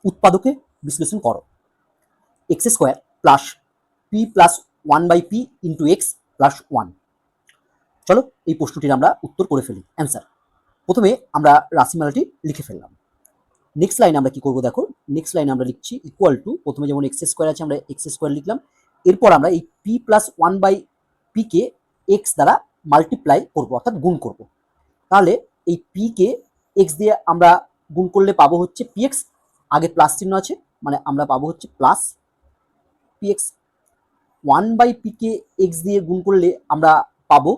উৎপাদকে বিশ্লেষণ করো। X square plus p plus one by p into x plus one. চলো এই প্রশ্নটির আমরা উত্তর করে ফেলি। অ্যান্সার, প্রথমে আমরা রাশিমালাটি লিখে ফেললাম। নেক্সট লাইনে আমরা কি করবো দেখো, নেক্সট লাইনে আমরা লিখছি ইকুয়াল টু, প্রথমে যেমন এক্স স্কোয়ার আছে আমরা এক্স স্কোয়ার লিখলাম, এরপর আমরা এই পি প্লাস ওয়ান বাই পিকে এক্স দ্বারা মাল্টিপ্লাই করবো, অর্থাৎ গুণ করব। তাহলে এই পি কে এক্স দিয়ে আমরা গুণ করলে পাবো হচ্ছে পি এক্স, আগে প্লাস চিহ্ন আছে মানে আমরা পাবো হচ্ছে plus p x. One by p কে এক্স দিয়ে গুণ করলে আমরা পাবো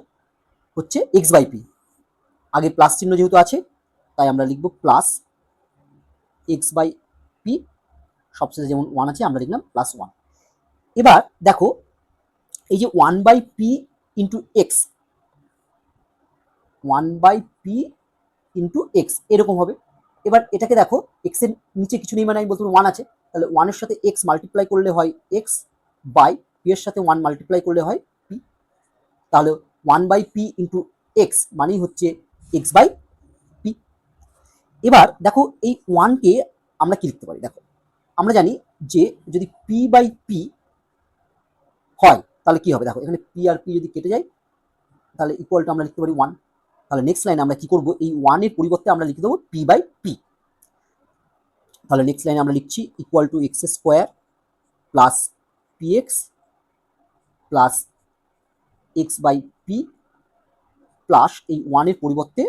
হচ্ছে এক্স বাই পি, আগে প্লাস চিহ্ন যেহেতু আছে তাই আমরা লিখব প্লাস এক্স বাই পি, সবশেষে যেমন ওয়ান আছে আমরা লিখলাম প্লাস ওয়ান। এবার দেখো এই যে one by p into x, one by p into x এরকম হবে। এবার এটাকে দেখো এক্স এর নিচে কিছু নেই মানে আমি বলতে ওয়ান আছে, তাহলে ওয়ানের সাথে এক্স মাল্টিপ্লাই করলে হয় এক্স বাই পি এর সাথে ওয়ান মাল্টিপ্লাই করলে হয় পি। তাহলে one by p into x মানেই হচ্ছে এক্স বাই পি। এবার দেখো এই ওয়ানকে আমরা কি লিখতে পারি, দেখো আমরা জানি যে যদি পি বাই পি হয় তাহলে কি হবে, দেখো এখানে পি আর পি যদি কেটে যায় তাহলে ইকুয়ালটা আমরা লিখতে পারি ওয়ান। তাহলে নেক্সট লাইনে আমরা কি করব, এই ওয়ানের পরিবর্তে আমরা লিখে দেবো পি বাই পি। তাহলে নেক্সট লাইনে আমরা লিখছি equal to x square plus p x plus x by p plus এই ওয়ানের পরিবর্তে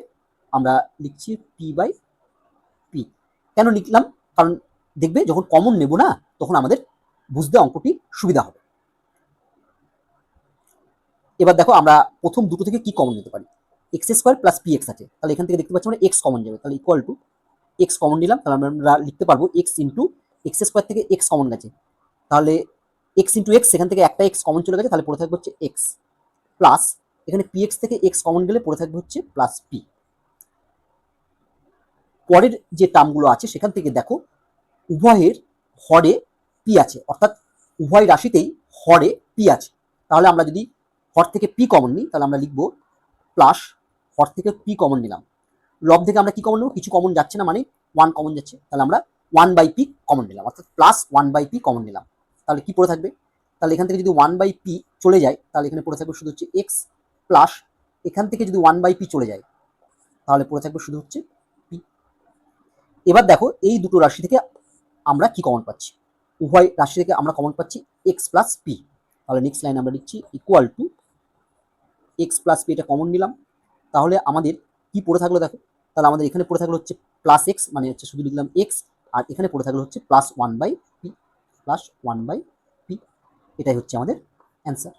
আমরা লিখছি পি বাই পি। কেন লিখলাম, কারণ দেখবে যখন কমন নেব না তখন আমাদের বুঝতে অঙ্কটি সুবিধা হবে। এবার দেখো আমরা প্রথম দুটো থেকে কি কমন নিতে পারি, x square plus p x আছে, তাহলে এখান থেকে দেখতে পাচ্ছি আমরা এক্স কমন যাবে, তাহলে ইকুয়াল টু এক্স কমন নিলাম, তাহলে আমরা লিখতে পারবো এক্স ইন্টু এক্স স্কোয়ার থেকে এক্স কমন গেছে, তাহলে এক্স ইন্টু এক্স, সেখান থেকে একটা এক্স কমন চলে গেছে, তাহলে পড়ে থাকবে হচ্ছে এক্স প্লাস এখানে পি এক্স থেকে এক্স কমন গেলে পড়ে থাকবে হচ্ছে প্লাস পি। পরের যে টার্মগুলো আছে সেখান থেকে দেখো উভয়ের হরে পি আছে, অর্থাৎ উভয় রাশিতেই হরে পি আছে, তাহলে আমরা যদি হর থেকে পি কমন নিই তাহলে আমরা লিখবো প্লাস হর থেকে পি কমন নিলাম, লব থেকে আমরা কি কমন নেবো, কিছু কমন যাচ্ছে না মানে ওয়ান কমন যাচ্ছে, তাহলে আমরা ওয়ান বাই পি কমন নিলাম, অর্থাৎ plus one by p common নিলাম। তাহলে কি পড়ে থাকবে, তাহলে এখান থেকে যদি ওয়ান বাই পি চলে যায় তাহলে এখানে পড়ে থাকবে শুধু হচ্ছে এক্স প্লাস এখান থেকে যদি ওয়ান বাই পি চলে যায় তাহলে পড়ে থাকবে শুধু হচ্ছে পি। এবার দেখো এই দুটো রাশি থেকে আমরা কি কমন পাচ্ছি, উভয় রাশি থেকে আমরা কমন পাচ্ছি এক্স প্লাস পি। তাহলে নেক্সট লাইন আমরা লিখছি equal to x plus P, এটা কমন নিলাম, তাহলে আমাদের কি পড়ে থাকলো দেখো, তাহলে আমাদের এখানে পড়ে থাকলো হচ্ছে প্লাস এক্স মানে হচ্ছে শুধু লিখলাম এক্স, আর এখানে পড়ে থাকলো হচ্ছে plus one by p, plus one by p, এটাই হচ্ছে আমাদের অ্যান্সার।